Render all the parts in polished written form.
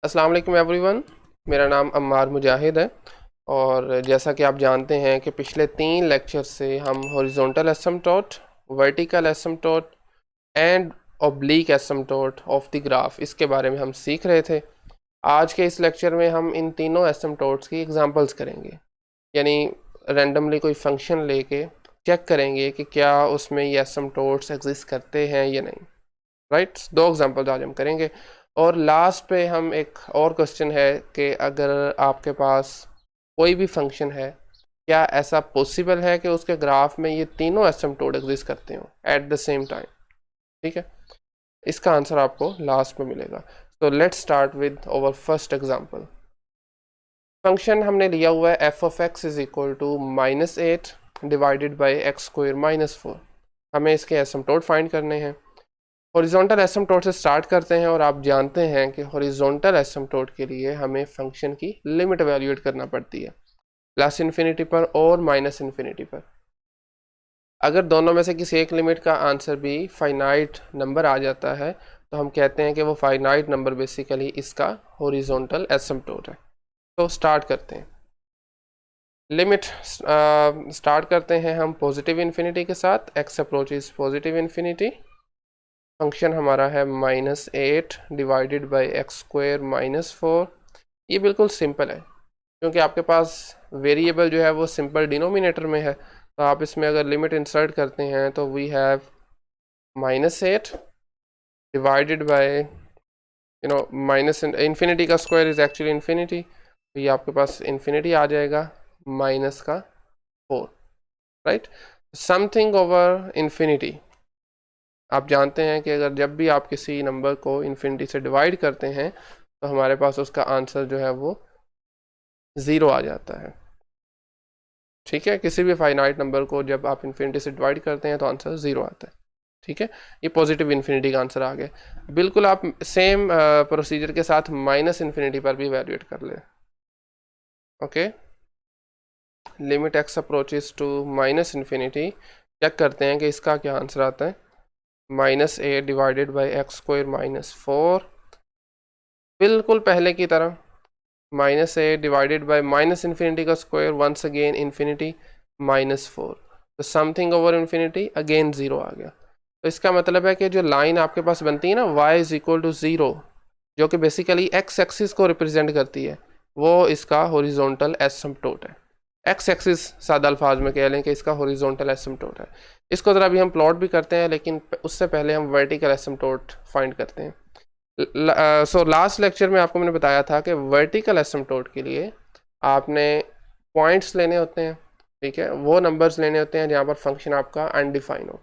अस्सलाम वालेकुम एवरीवन। मेरा नाम अम्मार मुजाहिद है और जैसा कि आप जानते हैं कि पिछले 3 लेक्चर से हम horizontal asymptote, vertical asymptote and oblique asymptote of the graph इसके बारे में हम सीख रहे थे। आज के इस लेक्चर में हम इन तीनों एसिम्पटोट्स की एग्जांपल्स करेंगे, यानी रैंडमली कोई फंक्शन लेके चेक करेंगे कि क्या उसमें ये एसिम्पटोट्स एग्जिस्ट करते हैं या नहीं। राइट, 2 एग्जांपल आज हम करेंगे और लास्ट पे हम एक और क्वेश्चन है कि अगर आपके पास कोई भी फंक्शन है, क्या ऐसा पॉसिबल है कि उसके ग्राफ में ये तीनों एसिम्पटोट एग्जिस्ट करते हो एट द सेम टाइम। ठीक है, इसका आंसर आपको लास्ट में मिलेगा। तो let's start with our first example. Function हमने लिया हुआ है f of x is equal to -8 divided by x square -4। हमें इसके एसिम्पटोट फाइंड करने हैं। हॉरिजॉन्टल एसिम्पटोट से स्टार्ट करते हैं और आप जानते हैं कि हॉरिजॉन्टल एसिम्पटोट के लिए हमें फंक्शन की लिमिट वैल्यूएट करना पड़ती है, प्लस इन्फिनिटी पर और माइनस इन्फिनिटी पर। अगर दोनों में से किसी एक लिमिट का आंसर भी फाइनाइट नंबर आ जाता है तो हम कहते हैं कि वो फाइनाइट नंबर बेसिकली इसका हॉरिजॉन्टल एसिम्पटोट है। तो स्टार्ट करते हैं। लिमिट स्टार्ट करते हैं हम पॉजिटिव इन्फिनिटी के साथ, x approaches positive infinity. Function हमारा है -8 डिवाइडेड बाई एक्स स्क्वायर -4। ये बिल्कुल सिंपल है क्योंकि आपके पास वेरिएबल जो है वो सिंपल डिनोमिनेटर में है, तो आप इसमें अगर लिमिट इंसर्ट करते हैं तो we have -8 divided by minus infinity का स्क्वायर इज एक्चुअली इन्फिनिटी, तो ये आपके पास इन्फिनिटी आ जाएगा माइनस का 4। Right, something over infinity. आप जानते हैं कि अगर जब भी आप किसी नंबर को इन्फिनिटी से डिवाइड करते हैं तो हमारे पास उसका आंसर जो है वो 0 आ जाता है। ठीक है, किसी भी फाइनाइट नंबर को जब आप इन्फिनिटी से डिवाइड करते हैं तो आंसर 0 आता है। ठीक है, ये पॉजिटिव इन्फिनिटी का आंसर आ गया। बिल्कुल आप सेम प्रोसीजर के साथ माइनस इन्फिनिटी पर भी वैल्यूएट कर ले। Okay, limit x approaches to minus infinity, check करते हैं कि इसका क्या आंसर आता है। -8 डिवाइडेड बाई एक्स स्क्वायर -4, बिल्कुल पहले की तरह -8 डिवाइडेड बाई माइनस इन्फिनिटी का स्क्वायर, वंस अगेन इन्फिनिटी -4, तो समथिंग ओवर इन्फिनिटी अगेन 0 आ गया। तो इसका मतलब है कि जो लाइन आपके पास बनती है ना y इज इक्वल टू 0, जो कि बेसिकली x एक्सिस को रिप्रेजेंट करती है, वो इसका हॉरिजॉन्टल एसिम्पटोट है। x एक्सिस सादा अल्फाज में कह लें कि इसका हॉरिजॉन्टल एसिम्पटोट है। इसको ज़रा अभी हम प्लॉट भी करते हैं, लेकिन उससे पहले हम वर्टिकल एसिम्पटोट फाइंड करते हैं। सो लास्ट लेक्चर में आपको मैंने बताया था कि वर्टिकल एसिम्पटोट के लिए आपने पॉइंट्स लेने होते हैं। ठीक है, वो नंबर्स लेने होते हैं जहाँ पर फंक्शन आपका अनडिफाइन हो।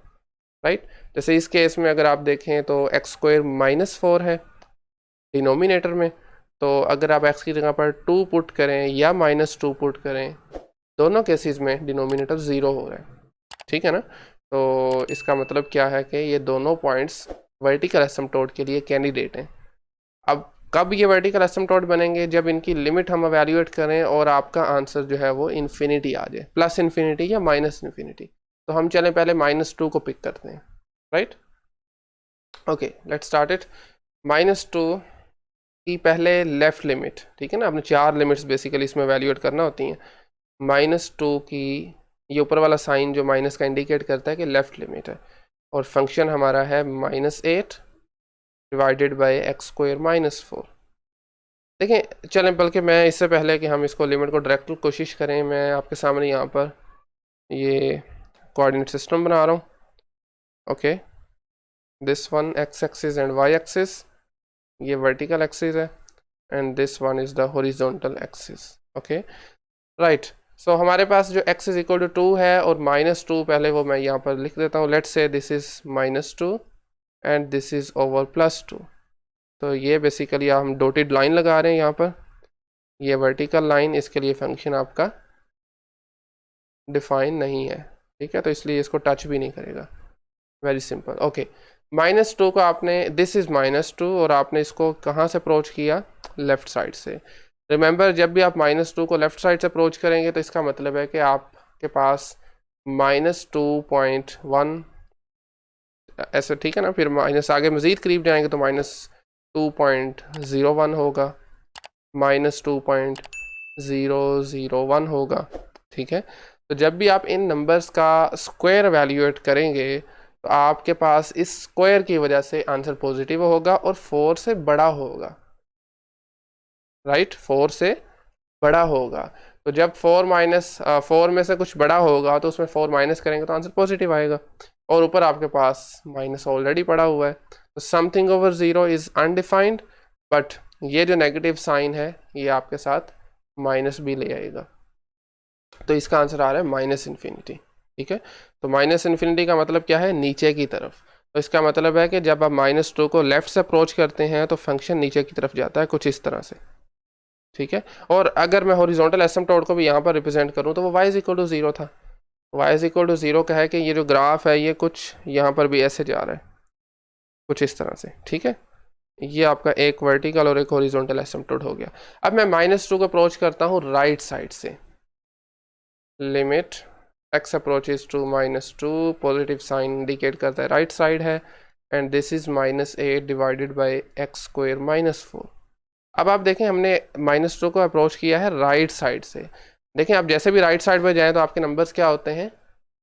राइट, जैसे इस केस में अगर आप देखें तो एक्स स्क्वायर -4 है डिनोमिनेटर में, तो अगर आप x की जगह पर 2 पुट करें या -2 पुट करें, दोनों केसेस में डिनोमिनेटर 0 हो रहा है। ठीक है ना, तो इसका मतलब क्या है कि ये दोनों पॉइंट्स वर्टिकल एसिम्पटोट के लिए कैंडिडेट हैं। अब कब ये वर्टिकल एसिम्पटोट बनेंगे? जब इनकी लिमिट हम एवेल्यूएट करें और आपका आंसर जो है वो इन्फिनिटी आ जाए, प्लस इन्फिनिटी या माइनस इन्फिनिटी। तो हम चलें पहले -2 को पिक करते हैं। Right, okay, let's start it. -2 की पहले लेफ्ट लिमिट, ठीक है ना, आपने 4 लिमिट्स बेसिकली इसमें एवेल्यूएट करना होती हैं। -2 की ये ऊपर वाला साइन जो माइनस का इंडिकेट करता है कि लेफ्ट लिमिट है, और फंक्शन हमारा है -8 डिवाइडेड बाई एक्स स्क्वायर -4। देखें, चलें बल्कि मैं इससे पहले कि हम इसको लिमिट को डायरेक्ट कोशिश करें, मैं आपके सामने यहाँ पर ये कोऑर्डिनेट सिस्टम बना रहा हूँ। Okay, this one x axis and y axis, ये वर्टिकल एक्सिस है, and this one is the horizontal axis. Okay, right. So हमारे पास जो x इज इक्वल टू 2 है और -2 पहले वो मैं यहाँ पर लिख देता हूँ। Let's say this is -2 and this is over +2। तो ये बेसिकली हम डॉटेड लाइन लगा रहे हैं यहाँ पर, ये वर्टिकल लाइन, इसके लिए फंक्शन आपका डिफाइन नहीं है। ठीक है, तो इसलिए इसको टच भी नहीं करेगा। Very simple. ओके, -2 को आपने, दिस इज -2 और आपने इसको कहाँ से अप्रोच किया? लेफ्ट साइड से। रिमेंबर, जब भी आप -2 को लेफ्ट साइड से अप्रोच करेंगे तो इसका मतलब है कि आपके पास -2.1 ऐसे, ठीक है ना, फिर माइनस आगे मज़ीद करीब जाएंगे तो -2.01 होगा। -2.001 होगा। ठीक है, तो जब भी आप इन नंबर्स का स्क्वायर वैल्यूएट करेंगे तो आपके पास इस स्क्वायर की वजह से आंसर पॉजिटिव होगा और 4 से बड़ा होगा, राइट, 4 से बड़ा होगा। तो जब 4 में से कुछ बड़ा होगा तो उसमें 4 माइनस करेंगे तो आंसर पॉजिटिव आएगा, और ऊपर आपके पास माइनस ऑलरेडी पड़ा हुआ है। तो something over zero is undefined, but ये जो नेगेटिव साइन है ये आपके साथ माइनस भी ले आएगा, तो इसका आंसर आ रहा है माइनस इन्फिनिटी। ठीक है, तो माइनस इन्फिनिटी का मतलब क्या है, नीचे की तरफ। तो इसका मतलब है कि जब आप -2 को लेफ्ट से अप्रोच करते हैं तो फंक्शन नीचे की तरफ जाता है, कुछ इस तरह से। ठीक है, और अगर मैं हॉरिजॉन्टल एसिम्पटोट को भी यहाँ पर रिप्रेजेंट करूँ तो वो y इक्वल टू 0 था। y इक्वल टू 0 का है कि ये जो ग्राफ है ये कुछ यहाँ पर भी ऐसे जा रहा है, कुछ इस तरह से। ठीक है, ये आपका एक वर्टिकल और एक हॉरिजॉन्टल एसिम्पटोट हो गया। अब मैं -2 को अप्रोच करता हूँ राइट साइड से, limit x approaches to -2, positive sign indicate करता है राइट साइड है, and this is -8 divided by x square -4। अब आप देखें हमने -2 को अप्रोच किया है राइट साइड से। देखें आप जैसे भी राइट साइड पर जाएं तो आपके नंबर्स क्या होते हैं,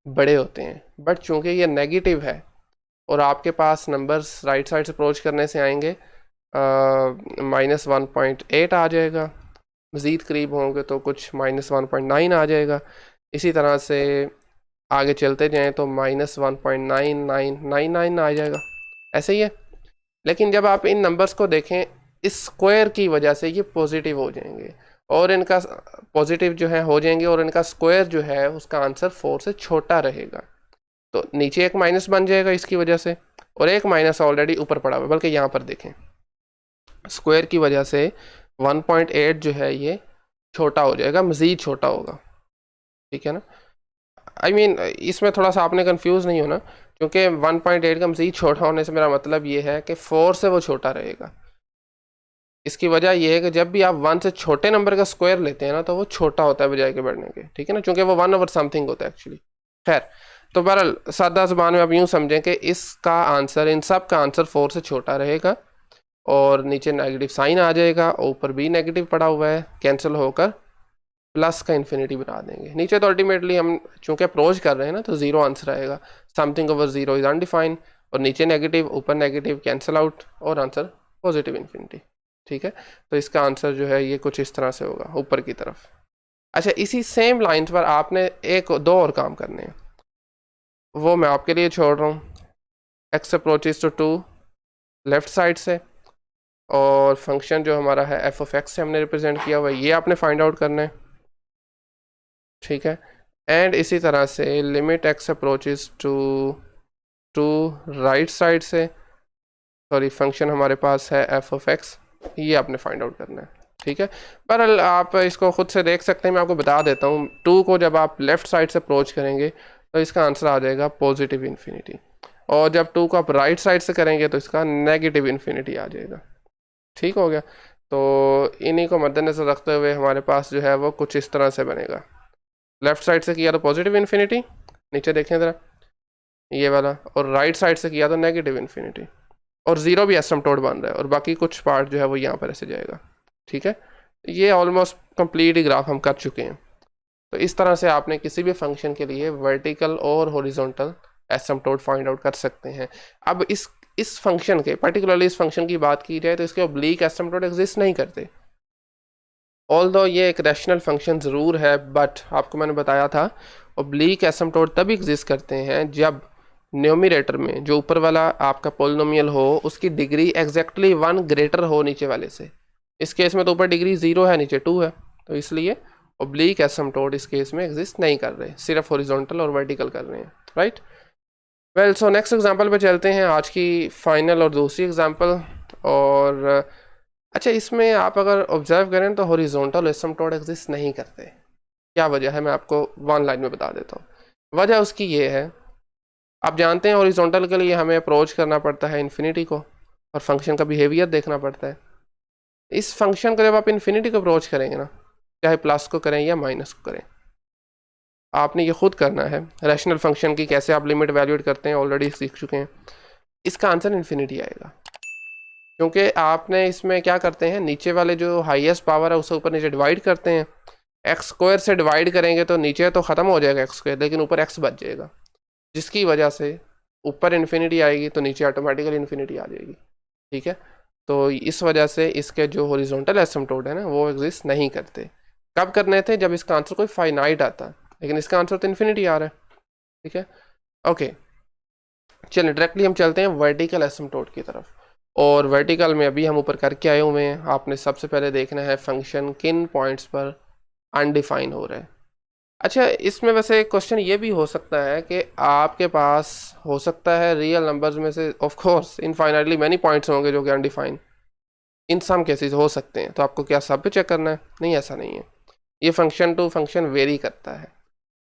बड़े होते हैं, बट चूंकि ये नेगेटिव है और आपके पास नंबर्स राइट साइड से अप्रोच करने से आएंगे -1.8 आ जाएगा, मज़ीद करीब होंगे तो कुछ -1.9 आ जाएगा। इसी तरह से आगे चलते जाएं तो -1.9999 आ जाएगा, ऐसे ही है। लेकिन जब आप इन नंबर्स को देखें इस स्क्वायर की वजह से ये पॉजिटिव हो जाएंगे, और इनका पॉजिटिव जो है हो जाएंगे, और इनका स्क्वायर जो है उसका आंसर 4 से छोटा रहेगा। तो नीचे एक माइनस बन जाएगा इसकी वजह से, और एक माइनस ऑलरेडी ऊपर पड़ा हुआ है। बल्कि यहाँ पर देखें स्क्वायर की वजह से 1.8 जो है ये छोटा हो जाएगा, मज़ीद छोटा होगा। ठीक है ना, I mean, इसमें थोड़ा सा आपने कंफ्यूज नहीं होना, क्योंकि 1.8 का मज़ीद छोटा होने से मेरा मतलब ये है कि 4 से वो छोटा रहेगा। इसकी वजह यह है कि जब भी आप 1 से छोटे नंबर का स्क्वायर लेते हैं ना तो वो छोटा होता है बजाय के बढ़ने के। ठीक है ना, क्योंकि वो 1 ओवर समथिंग होता है एक्चुअली। खैर, तो बहरहाल सादा ज़बान में आप यूँ समझें कि इसका आंसर, इन सब का आंसर 4 से छोटा रहेगा, और नीचे नेगेटिव साइन आ जाएगा, ऊपर भी नेगेटिव पड़ा हुआ है, कैंसिल होकर प्लस का इन्फिनिटी बना देंगे। नीचे तो अल्टीमेटली हम चूंकि अप्रोच कर रहे हैं ना तो 0 आंसर आएगा, समथिंग ओवर 0 इज अनडिफाइंड, और नीचे नेगेटिव ऊपर नेगेटिव कैंसिल आउट, और आंसर पॉजिटिव इन्फिनिटी। ठीक है, तो इसका आंसर जो है ये कुछ इस तरह से होगा ऊपर की तरफ। अच्छा, इसी सेम लाइन्स पर आपने एक दो और काम करने हैं, वो मैं आपके लिए छोड़ रहा हूँ। X approaches to 2 left side से, और फंक्शन जो हमारा है एफ ऑफ एक्स से हमने रिप्रेजेंट किया हुआ है, ये आपने फाइंड आउट करना है। ठीक है, एंड इसी तरह से limit x approaches to right side से, सॉरी फंक्शन हमारे पास है एफ ऑफ एक्स, ये आपने फाइंड आउट करना है। ठीक है, पर आप इसको खुद से देख सकते हैं, मैं आपको बता देता हूँ। 2 को जब आप लेफ्ट साइड से अप्रोच करेंगे तो इसका आंसर आ जाएगा पॉजिटिव इन्फिनिटी, और जब 2 को आप राइट साइड से करेंगे तो इसका नेगेटिव इन्फिनिटी आ जाएगा। ठीक हो गया, तो इन्हीं को मद्देनजर रखते हुए हमारे पास जो है वो कुछ इस तरह से बनेगा। लेफ्ट साइड से किया तो पॉजिटिव इन्फिनिटी, नीचे देखें ज़रा ये वाला, और राइट साइड से किया तो नेगेटिव इन्फिनिटी, और 0 भी एसिम्पटोट बन रहा है, और बाकी कुछ पार्ट जो है वो यहाँ पर ऐसे जाएगा। ठीक है, ये ऑलमोस्ट कंप्लीट ग्राफ हम कर चुके हैं। तो इस तरह से आपने किसी भी फंक्शन के लिए वर्टिकल और हॉरिजॉन्टल एसिम्पटोट फाइंड आउट कर सकते हैं। अब इस फंक्शन के, पर्टिकुलरली इस फंक्शन की बात की जाए तो इसके ऑब्लीक एसिम्पटोट एग्जिस्ट नहीं करते। ऑल्दो ये एक रैशनल फंक्शन ज़रूर है, बट आपको मैंने बताया था ऑब्लीक एसिम्पटोट तब एग्जिस्ट करते हैं जब न्यूमरेटर में जो ऊपर वाला आपका पोलिनोमियल हो उसकी डिग्री एग्जैक्टली 1 ग्रेटर हो नीचे वाले से। इस केस में तो ऊपर डिग्री 0 है, नीचे 2 है, तो इसलिए ऑब्लीक एसिम्पटोट इस केस में एग्जिस्ट नहीं कर रहे, सिर्फ हॉरिजॉन्टल और वर्टिकल कर रहे हैं। Right, well, so next example पे चलते हैं, आज की फाइनल और दूसरी एग्जांपल। और अच्छा, इसमें आप अगर ऑब्जर्व करें तो हॉरिजॉन्टल एसिम्पटोट एग्जिस्ट नहीं करते। क्या वजह है, मैं आपको 1 लाइन में बता देता हूँ। वजह उसकी ये है, आप जानते हैं हॉरिजॉन्टल के लिए हमें अप्रोच करना पड़ता है इन्फिनिटी को, और फंक्शन का बिहेवियर देखना पड़ता है। इस फंक्शन को जब आप इन्फिनिटी को अप्रोच करेंगे ना, चाहे प्लस को करें या माइनस को करें, आपने ये खुद करना है। रैशनल फंक्शन की कैसे आप लिमिट वैल्यूएट करते हैं ऑलरेडी सीख चुके हैं। इसका आंसर इन्फिनिटी आएगा। क्योंकि आपने इसमें क्या करते हैं, नीचे वाले जो हाईएस्ट पावर है उसे ऊपर नीचे डिवाइड करते हैं। एक्स स्क्वायर से डिवाइड करेंगे तो नीचे तो ख़त्म हो जाएगा एक्स स्क्वायर, लेकिन ऊपर एक्स बच जाएगा, जिसकी वजह से ऊपर इन्फिनिटी आएगी तो नीचे ऑटोमेटिकली इन्फिनिटी आ जाएगी। ठीक है, तो इस वजह से इसके जो हॉरिजॉन्टल एसिम्पटोट है ना वो एग्जिस्ट नहीं करते। कब करने थे, जब इसका आंसर कोई फाइनाइट आता, लेकिन इसका आंसर तो इन्फिनिटी आ रहा है। ठीक है, ओके, चलिए डायरेक्टली हम चलते हैं वर्टिकल एसिम्पटोट की तरफ। और वर्टिकल में अभी हम ऊपर करके आए हुए हैं। आपने सबसे पहले देखना है फंक्शन किन पॉइंट्स पर अनडिफाइन हो रहा है। अच्छा, इसमें वैसे एक क्वेश्चन ये भी हो सकता है कि आपके पास हो सकता है रियल नंबर्स में से of course infinitely many points होंगे जो कि अनडिफाइंड, इन सम केसेस हो सकते हैं। तो आपको क्या सब पे चेक करना है? नहीं, ऐसा नहीं है, ये फंक्शन टू फंक्शन वेरी करता है।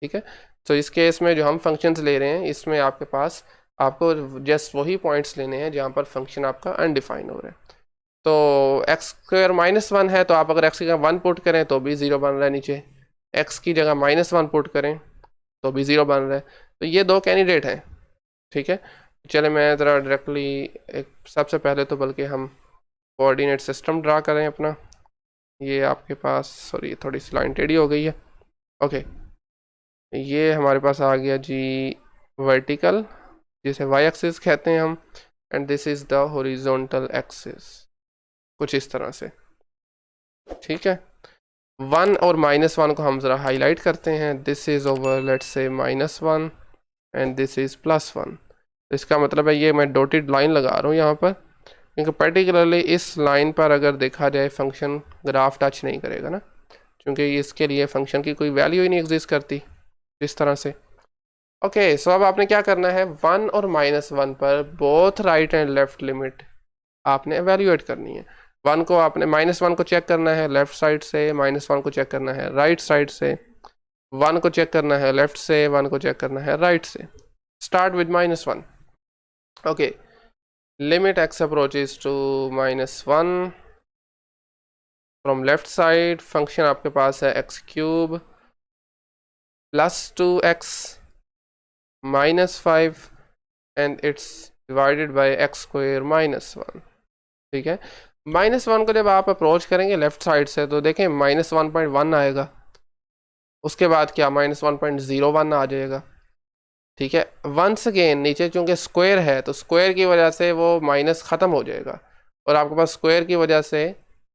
ठीक है, तो इस केस में जो हम फंक्शंस ले रहे हैं इसमें आपके पास आपको जस्ट वही पॉइंट्स लेने हैं जहाँ पर फंक्शन आपका अनडिफाइन हो रहा है। तो एक्स स्क्वायर -1 है, तो आप अगर एक्स की जगह 1 पुट करें तो भी 0 बन रहा है नीचे, एक्स की जगह -1 पुट करें तो भी 0 बन रहा है। तो ये दो कैंडिडेट हैं। ठीक है, चले मैं ज़रा डायरेक्टली एक सबसे पहले तो बल्कि हम कोऑर्डिनेट सिस्टम ड्रा करें अपना। ये आपके पास, सॉरी थोड़ी सी लाइन टेढ़ी हो गई है। ओके, ये हमारे पास आ गया जी वर्टिकल, जिसे वाई एक्सिस कहते हैं हम, and this is the horizontal axis, कुछ इस तरह से। ठीक है, 1 और -1 को हम ज़रा हाईलाइट करते हैं। This is over let's say -1 and this is +1। इसका मतलब है ये मैं डॉटेड लाइन लगा रहा हूँ यहाँ पर, क्योंकि पर्टिकुलरली इस लाइन पर अगर देखा जाए फंक्शन ग्राफ टच नहीं करेगा ना, क्योंकि इसके लिए फंक्शन की कोई वैल्यू ही नहीं एग्जिस्ट करती इस तरह से। ओके, सो अब आपने क्या करना है, 1 और -1 पर both right and left limit आपने एवेल्यूएट करनी है। 1 को आपने -1 को चेक करना है लेफ्ट साइड से, -1 को चेक करना है राइट साइड से, 1 को चेक करना है लेफ्ट से, 1 को चेक करना है राइट से। Start with -1। Okay, limit x approaches to -1 from left side, function आपके पास है x³ +2x -5 and it's divided by x² -1। ठीक है, -1 को जब आप अप्रोच करेंगे लेफ्ट साइड से तो देखें -1.1 आएगा, उसके बाद क्या -1.01 आ जाएगा। ठीक है, वंस अगेन नीचे चूंकि स्क्वायर है तो स्क्वायर की वजह से वो माइनस ख़त्म हो जाएगा और आपके पास स्क्वायर की वजह से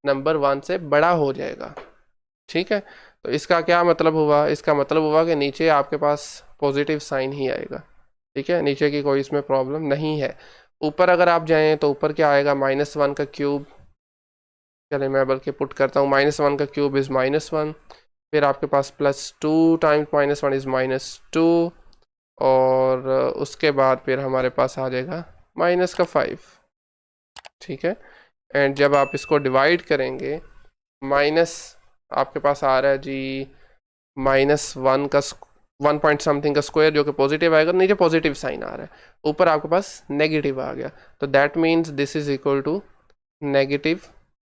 नंबर 1 से बड़ा हो जाएगा। ठीक है, तो इसका क्या मतलब हुआ, इसका मतलब हुआ कि नीचे आपके पास पॉजिटिव साइन ही आएगा। ठीक है, नीचे की कोई इसमें प्रॉब्लम नहीं है। ऊपर अगर आप जाएं तो ऊपर क्या आएगा, -1 का क्यूब, चले मैं बल्कि पुट करता हूँ, -1 का क्यूब इज़ -1, फिर आपके पास +2 टाइम्स -1 इज़ -2, और उसके बाद फिर हमारे पास आ जाएगा -5। ठीक है, एंड जब आप इसको डिवाइड करेंगे, माइनस आपके पास आ रहा है जी -1 का 1 पॉइंट समथिंग का स्क्वायर जो कि पॉजिटिव आएगा, नीचे पॉजिटिव साइन आ रहा है, ऊपर आपके पास नेगेटिव आ गया, तो that means this is equal to negative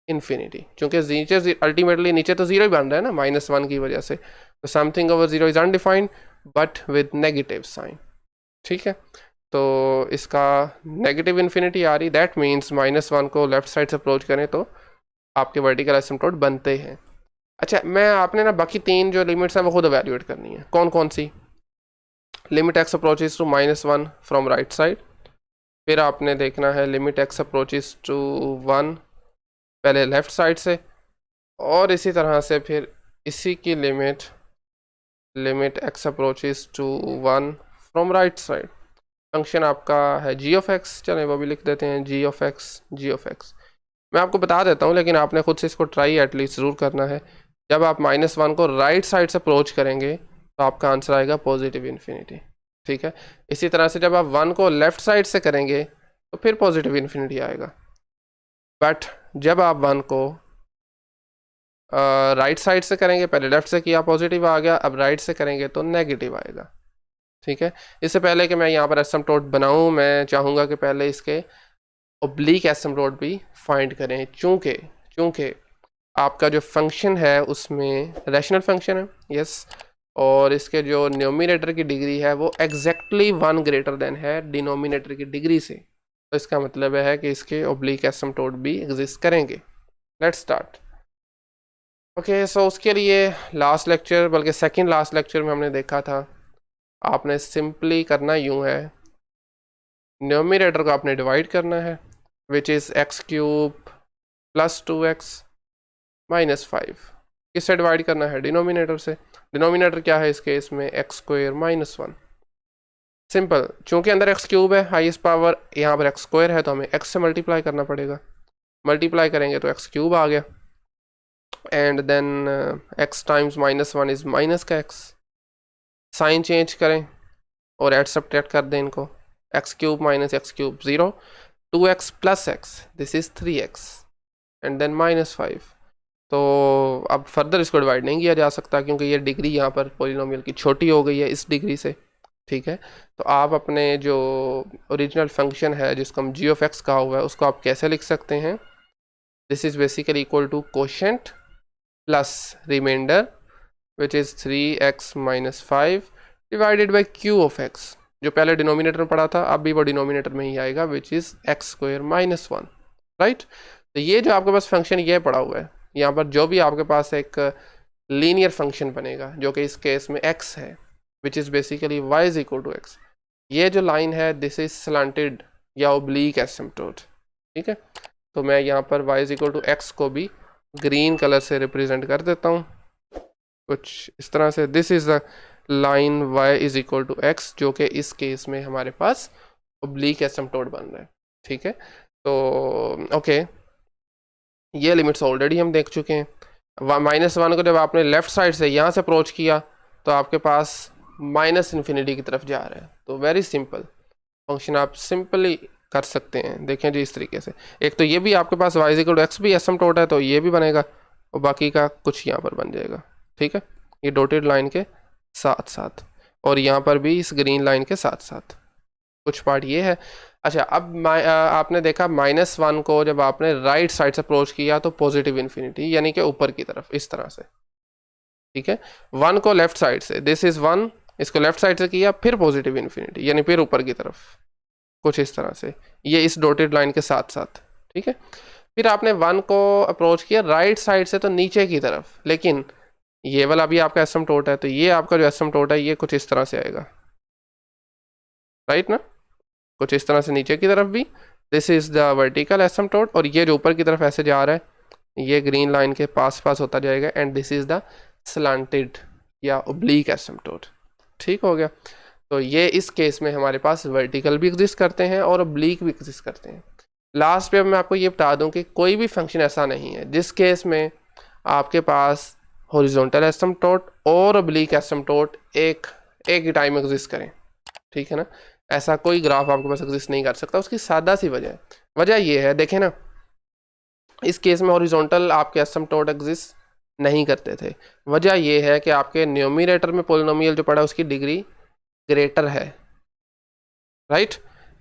infinity. क्योंकि नीचे अल्टीमेटली नीचे तो 0 ही बन रहा है ना -1 की वजह से, तो something over 0 is undefined but with negative sign. ठीक है, तो इसका नेगेटिव इन्फिनिटी आ रही, दैट मीन्स -1 को लेफ्ट साइड से अप्रोच करें तो आपके वर्टिकल एसिम्पटोट बनते हैं। अच्छा, मैं आपने ना बाकी 3 जो लिमिट्स हैं वो खुद एवेल्यूएट करनी है। कौन कौन सी? Limit x approaches to -1 from right side, फिर आपने देखना है लिमिट x अप्रोचेज टू 1 पहले लेफ्ट साइड से, और इसी तरह से फिर इसी की limit x approaches to 1 from right side. Function आपका है g(x), चलें वो भी लिख देते हैं g(x). मैं आपको बता देता हूँ, लेकिन आपने खुद से इसको ट्राई एटलीस्ट ज़रूर करना है। जब आप -1 को राइट साइड से अप्रोच करेंगे तो आपका आंसर आएगा पॉजिटिव इन्फिनिटी। ठीक है, इसी तरह से जब आप 1 को लेफ्ट साइड से करेंगे तो फिर पॉजिटिव इन्फिनिटी आएगा, बट जब आप 1 को राइट साइड से करेंगे, पहले लेफ्ट से किया पॉजिटिव आ गया, अब राइट से करेंगे तो नेगेटिव आएगा। ठीक है, इससे पहले कि मैं यहाँ पर एसिम्पटोट बनाऊँ, मैं चाहूँगा कि पहले इसके ओब्लीक एसिम्पटोट भी फाइंड करें, चूँकि आपका जो फंक्शन है उसमें रैशनल फंक्शन है, यस, और इसके जो न्यूमिनेटर की डिग्री है वो एग्जैक्टली 1 ग्रेटर देन है डिनोमिनेटर की डिग्री से। तो इसका मतलब है कि इसके ओब्लिक एसिम्प्टोट भी एग्जिस्ट करेंगे। Let's start. ओके, सो उसके लिए लास्ट लेक्चर, बल्कि सेकंड लास्ट लेक्चर में हमने देखा था, आपने सिंपली करना यूँ है, न्यूमरेटर को आपने डिवाइड करना है, which is x cube plus 2x minus 5। किससे डिवाइड करना है? डिनोमिनेटर से। डिनोमिनेटर क्या है इस केस में? X square minus 1। सिंपल, चूंकि अंदर एक्स क्यूब है, हाईएस्ट पावर यहाँ पर एक्स स्क्वायर है, तो हमें एक्स से मल्टीप्लाई करना पड़ेगा। मल्टीप्लाई करेंगे तो एक्स क्यूब आ गया, and then x times minus 1 is minus का एक्स। साइन चेंज करें और एड सब्ट्रैक्ट कर दें इनको, x cube minus x cube 0, 2x plus x, this is 3x, and then minus 5। तो अब फर्दर इसको डिवाइड नहीं किया जा सकता क्योंकि ये डिग्री यहाँ पर पॉलिनोमियल की छोटी हो गई है इस डिग्री से, ठीक है। तो आप अपने जो ओरिजिनल फंक्शन है जिसको हम g(x) कहा हुआ है उसको आप कैसे लिख सकते हैं? This is basically equal to quotient plus remainder which is 3x minus 5 divided by q(x), जो पहले डिनोमिनेटर में पढ़ा था अब भी वो डिनोमिनेटर में ही आएगा, which is x square minus 1, right. तो ये जो आपके पास फंक्शन ये पड़ा हुआ है, यहाँ पर जो भी आपके पास एक लीनियर फंक्शन बनेगा जो कि इस केस में x है, which is basically y is equal to x। ये जो लाइन है दिस इज स्लांटेड या ओब्लीक एसिम्प्टोट, ठीक है। तो मैं यहाँ पर y is equal to x को भी ग्रीन कलर से रिप्रेजेंट कर देता हूँ कुछ इस तरह से। This is the line y is equal to x, जो कि इस केस में हमारे पास ओब्लीक एसिम्प्टोट बन रहा है, ठीक है। तो ओके, ये लिमिट्स ऑलरेडी हम देख चुके हैं। -1 को जब आपने लेफ्ट साइड से यहाँ से अप्रोच किया तो आपके पास -इन्फिनिटी की तरफ जा रहा है। तो वेरी सिंपल फंक्शन आप सिंपली कर सकते हैं। देखें जी इस तरीके से, एक तो ये भी आपके पास y इक्वल टू x भी एसिम्प्टोट है तो ये भी बनेगा, और बाकी का कुछ यहाँ पर बन जाएगा, ठीक है, ये डॉटेड लाइन के साथ साथ, और यहाँ पर भी इस ग्रीन लाइन के साथ साथ कुछ पार्ट ये है। अच्छा, अब आपने देखा -1 को जब आपने राइट साइड से अप्रोच किया तो पॉजिटिव इन्फिनिटी, यानी कि ऊपर की तरफ इस तरह से, ठीक है। 1 को लेफ्ट साइड से, दिस इज 1, इसको लेफ्ट साइड से किया, फिर पॉजिटिव इन्फिनिटी यानी फिर ऊपर की तरफ कुछ इस तरह से, ये इस डॉटेड लाइन के साथ साथ, ठीक है। फिर आपने 1 को अप्रोच किया राइट साइड से तो नीचे की तरफ, लेकिन ये वाला भी आपका एसिम्प्टोट है, तो ये आपका जो एसिम्प्टोट है ये कुछ इस तरह से आएगा, राइट ना, कुछ इस तरह से नीचे की तरफ भी। This is the vertical asymptote, और ये जो ऊपर की तरफ ऐसे जा रहा है ये ग्रीन लाइन के पास पास होता जाएगा, and this is the slanted या ओब्लीक एसिम्प्टोट, ठीक हो गया। तो ये इस केस में हमारे पास वर्टिकल भी एग्जिस्ट करते हैं और ओब्लीक भी एग्जिस्ट करते हैं। लास्ट पे मैं आपको ये बता दूं कि कोई भी फंक्शन ऐसा नहीं है जिस केस में आपके पास हॉरिजॉन्टल एसिम्प्टोट और ओब्लीक एसिम्प्टोट एक ही टाइम एग्जिस्ट करें, ठीक है ना। ऐसा कोई ग्राफ आपके पास एग्जिस्ट नहीं कर सकता। उसकी सादा सी वजह ये है, देखें ना, इस केस में हॉरिजॉन्टल आपके एसिम्प्टोट एग्जिस्ट नहीं करते थे। वजह ये है कि आपके न्यूमरेटर में पोलिनोमियल जो पड़ा उसकी डिग्री ग्रेटर है, राइट।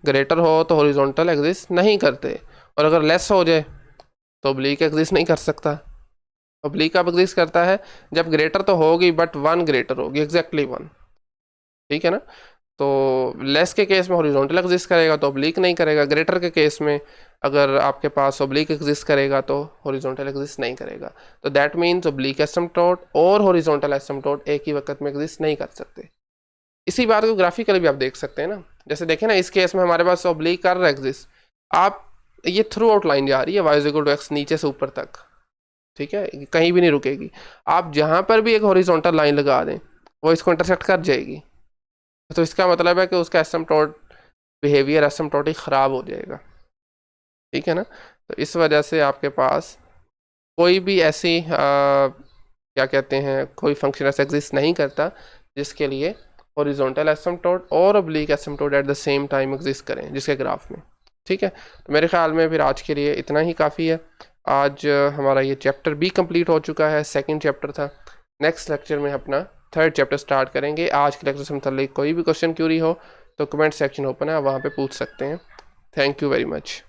ग्रेटर हो तो हॉरिजॉन्टल एग्जिस्ट नहीं करते, और अगर लेस हो जाए तो ओब्लीक एग्जिस्ट नहीं कर सकता। ओब्लीक अब एग्जिस्ट करता है जब ग्रेटर तो होगी बट 1 ग्रेटर होगी, एग्जैक्टली 1, ठीक है ना। तो लेस के केस में हॉरिजॉन्टल एग्जिस्ट करेगा तो ओब्लीक नहीं करेगा। ग्रेटर के केस में अगर आपके पास ओब्लीक एग्जिस्ट करेगा तो हॉरिजॉन्टल एग्जिस्ट नहीं करेगा। तो दैट मीन्स ओब्लीक एसिम्प्टोट और हॉरिजॉन्टल एसिम्प्टोट एक ही वक्त में एग्जिस्ट नहीं कर सकते। इसी बात को ग्राफिकली भी आप देख सकते हैं ना, जैसे देखें ना, इस केस में हमारे पास ओब्लीक कर रहा है एग्जिस्ट, आप ये थ्रू आउट लाइन जा रही है y इक्वल टू x नीचे से ऊपर तक, ठीक है, कहीं भी नहीं रुकेगी। आप जहाँ पर भी एक हॉरिजॉन्टल लाइन लगा दें वो इसको इंटरसेक्ट कर जाएगी, तो इसका मतलब है कि उसका एसिम्प्टोट बिहेवियर एसिम्प्टोटिक ख़राब हो जाएगा, ठीक है ना। तो इस वजह से आपके पास कोई भी ऐसी क्या कहते हैं, कोई फंक्शन ऐसा एग्जिस्ट नहीं करता जिसके लिए हॉरिजॉन्टल एसिम्प्टोट और oblique asymptote at the same time exist करें जिसके ग्राफ में, ठीक है। तो मेरे ख्याल में फिर आज के लिए इतना ही काफ़ी है। आज हमारा ये चैप्टर भी कंप्लीट हो चुका है, सेकंड चैप्टर था। नेक्स्ट लेक्चर में अपना थर्ड चैप्टर स्टार्ट करेंगे। आज के लेक्चर से मतलब कोई भी क्वेश्चन क्यूरी हो तो कमेंट सेक्शन ओपन है, वहाँ पे पूछ सकते हैं। Thank you very much.